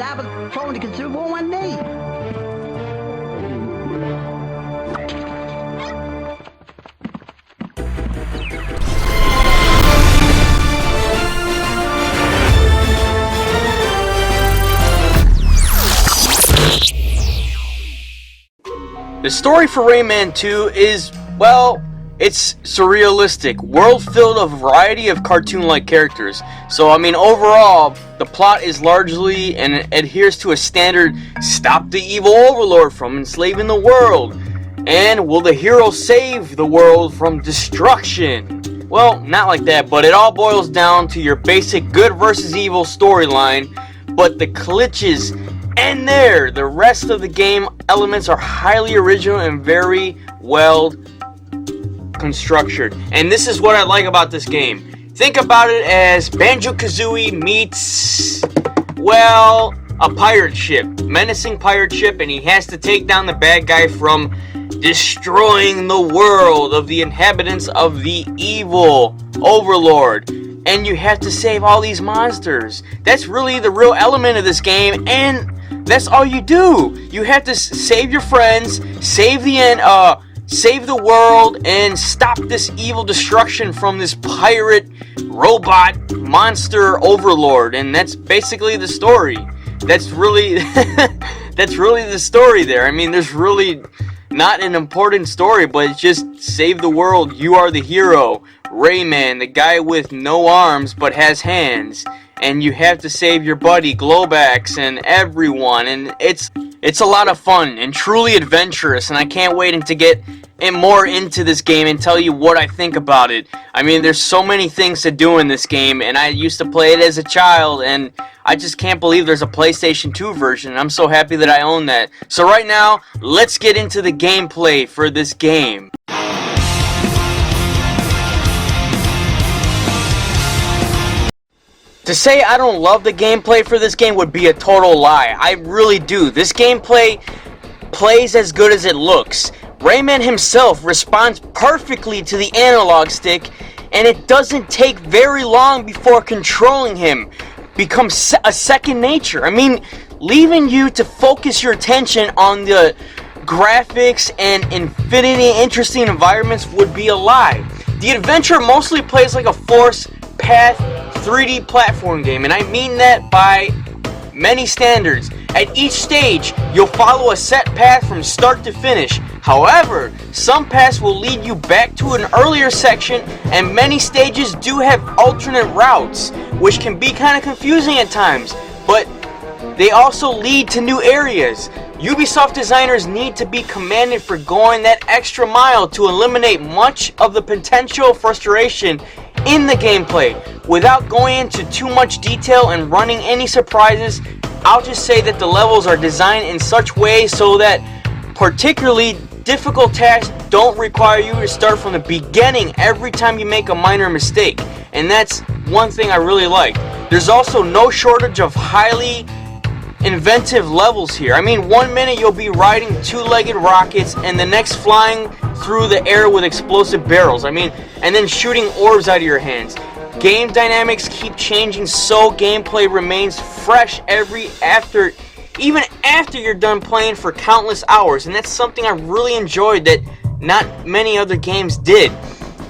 I was trying to consider one day. The story for Rayman 2 is, well, it's surrealistic, world filled with a variety of cartoon-like characters. So, I mean, overall, the plot is largely and adheres to a standard stop the evil overlord from enslaving the world. And will the hero save the world from destruction? Well, not like that, but it all boils down to your basic good versus evil storyline, but the glitches and the rest of the game elements are highly original and very well constructed. And this is what I like about this game. Think about it as Banjo-Kazooie meets, well, a pirate ship. Menacing pirate ship, and he has to take down the bad guy from destroying the world of the inhabitants of the evil overlord. And you have to save all these monsters. That's really the real element of this game, and that's all you do. You have to save your friends, save the world, and stop this evil destruction from this pirate robot monster overlord. And that's basically the story. That's really the story there. I mean, there's really not an important story, but it's just save the world. You are the hero. Rayman, the guy with no arms but has hands. And you have to save your buddy Globax and everyone, and it's a lot of fun and truly adventurous, and I can't wait to get more into this game and tell you what I think about it. I mean, there's so many things to do in this game, and I used to play it as a child, and I just can't believe there's a PlayStation 2 version, and I'm so happy that I own that. So right now, let's get into the gameplay for this game. To say I don't love the gameplay for this game would be a total lie. I really do. This gameplay plays as good as it looks. Rayman himself responds perfectly to the analog stick, and it doesn't take very long before controlling him becomes a second nature. I mean, leaving you to focus your attention on the graphics and infinity interesting environments would be a lie. The adventure mostly plays like a force path 3D platform game, and I mean that by many standards. At each stage, you'll follow a set path from start to finish. However, some paths will lead you back to an earlier section, and many stages do have alternate routes, which can be kind of confusing at times, but they also lead to new areas. Ubisoft designers need to be commended for going that extra mile to eliminate much of the potential frustration in the gameplay. Without going into too much detail and running any surprises, I'll just say that the levels are designed in such ways so that particularly difficult tasks don't require you to start from the beginning every time you make a minor mistake. And that's one thing I really like. There's also no shortage of highly inventive levels here. I mean, 1 minute you'll be riding two-legged rockets, and the next flying through the air with explosive barrels. I mean, and then shooting orbs out of your hands. Game dynamics keep changing, so gameplay remains fresh even after you're done playing for countless hours, and that's something I really enjoyed that not many other games did.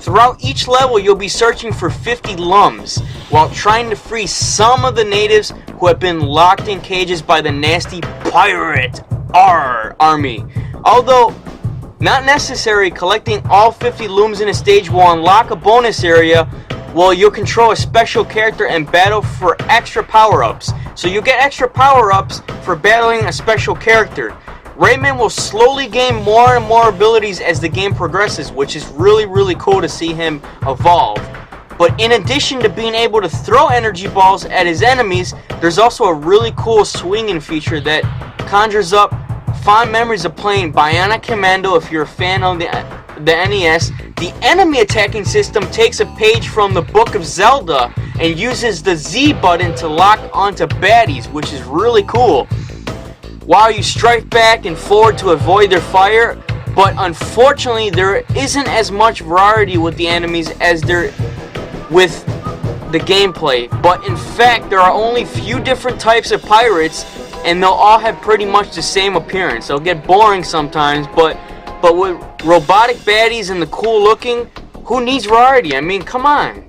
Throughout each level, you'll be searching for 50 lums while trying to free some of the natives who have been locked in cages by the nasty pirate army. Although not necessary, collecting all 50 looms in a stage will unlock a bonus area. Well, you'll control a special character and battle for extra power-ups. So you'll get extra power-ups for battling a special character. Rayman will slowly gain more and more abilities as the game progresses, which is really cool to see him evolve. But in addition to being able to throw energy balls at his enemies, there's also a really cool swinging feature that conjures up fond memories of playing Bionic Commando if you're a fan of the NES. The enemy attacking system takes a page from the Book of Zelda and uses the Z button to lock onto baddies, which is really cool. While you strike back and forward to avoid their fire, but unfortunately there isn't as much variety with the enemies as there with the gameplay. But in fact, there are only few different types of pirates and they'll all have pretty much the same appearance. They'll get boring sometimes, but with robotic baddies and the cool looking, who needs variety? I mean, come on.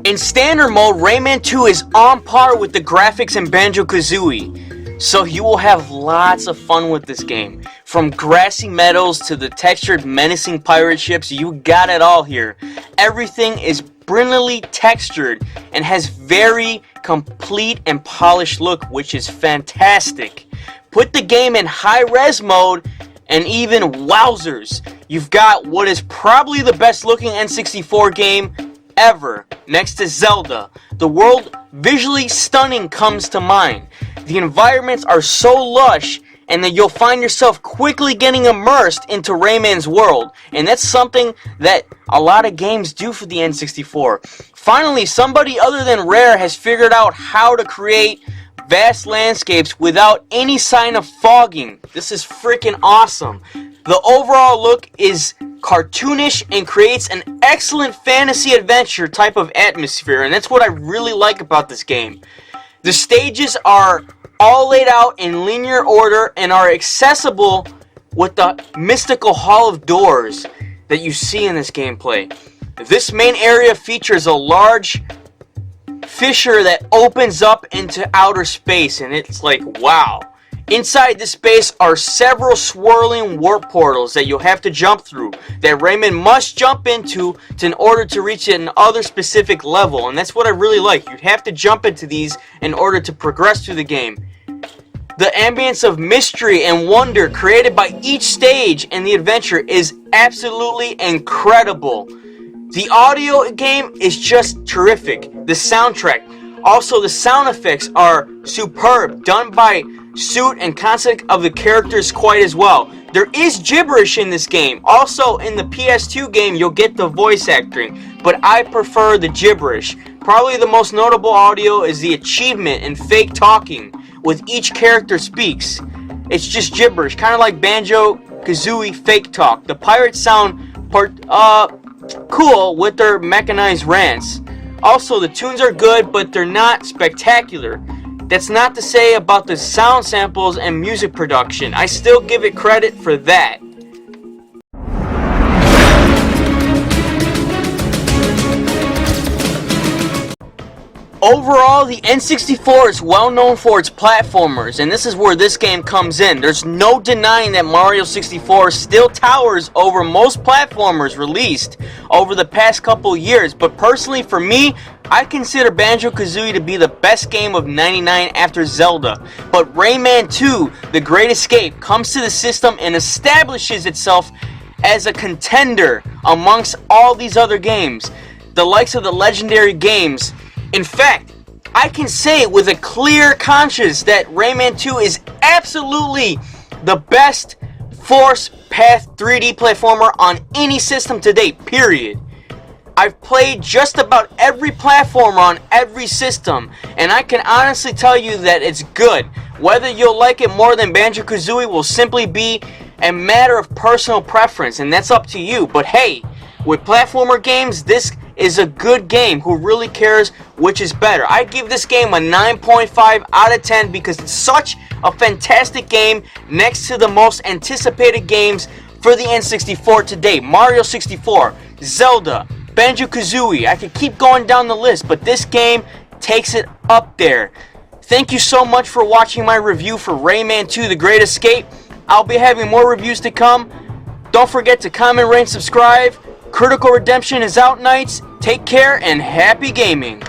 In standard mode, Rayman 2 is on par with the graphics in Banjo-Kazooie, so you will have lots of fun with this game. From grassy meadows to the textured menacing pirate ships, you got it all here. Everything is brilliantly textured and has very complete and polished look, which is fantastic. Put the game in high-res mode and even wowzers, you've got what is probably the best looking N64 game ever, next to Zelda. The world visually stunning comes to mind. The environments are so lush, and that you'll find yourself quickly getting immersed into Rayman's world, and that's something that a lot of games do for the N64. Finally, somebody other than Rare has figured out how to create vast landscapes without any sign of fogging. This is freaking awesome. The overall look is cartoonish and creates an excellent fantasy adventure type of atmosphere, and that's what I really like about this game. The stages are all laid out in linear order and are accessible with the mystical Hall of Doors that you see in this gameplay. This main area features a large fissure that opens up into outer space, and it's like, wow. Inside this space are several swirling warp portals that you'll have to jump through, that Rayman must jump into in order to reach an other specific level, and that's what I really like. You'd have to jump into these in order to progress through the game. The ambience of mystery and wonder created by each stage in the adventure is absolutely incredible. The audio game is just terrific. The soundtrack, also the sound effects are superb, done by suit and concept of the characters quite as well. There is gibberish in this game. Also in the PS2 game you'll get the voice acting, but I prefer the gibberish. Probably the most notable audio is the achievement in fake talking with each character speaks. It's just gibberish, kind of like Banjo-Kazooie fake talk. The pirates sound cool with their mechanized rants. Also, the tunes are good, but they're not spectacular. That's not to say about the sound samples and music production. I still give it credit for that. Overall, the N64 is well known for its platformers, and this is where this game comes in. There's no denying that Mario 64 still towers over most platformers released over the past couple years, but personally for me, I consider Banjo-Kazooie to be the best game of '99 after Zelda. But Rayman 2, The Great Escape, comes to the system and establishes itself as a contender amongst all these other games, the likes of the legendary games. In fact, I can say with a clear conscience that Rayman 2 is absolutely the best Force Path 3D platformer on any system to date, period. I've played just about every platformer on every system, and I can honestly tell you that it's good. Whether you'll like it more than Banjo-Kazooie will simply be a matter of personal preference, and that's up to you. But hey, with platformer games, this is a good game. Who really cares which is better? I give this game a 9.5 out of 10 because it's such a fantastic game next to the most anticipated games for the N64 to date. Mario 64, Zelda, Banjo-Kazooie. I could keep going down the list, but this game takes it up there. Thank you so much for watching my review for Rayman 2 The Great Escape. I'll be having more reviews to come. Don't forget to comment, rate, and subscribe. Critical Redemption is out, Knights. Take care and happy gaming.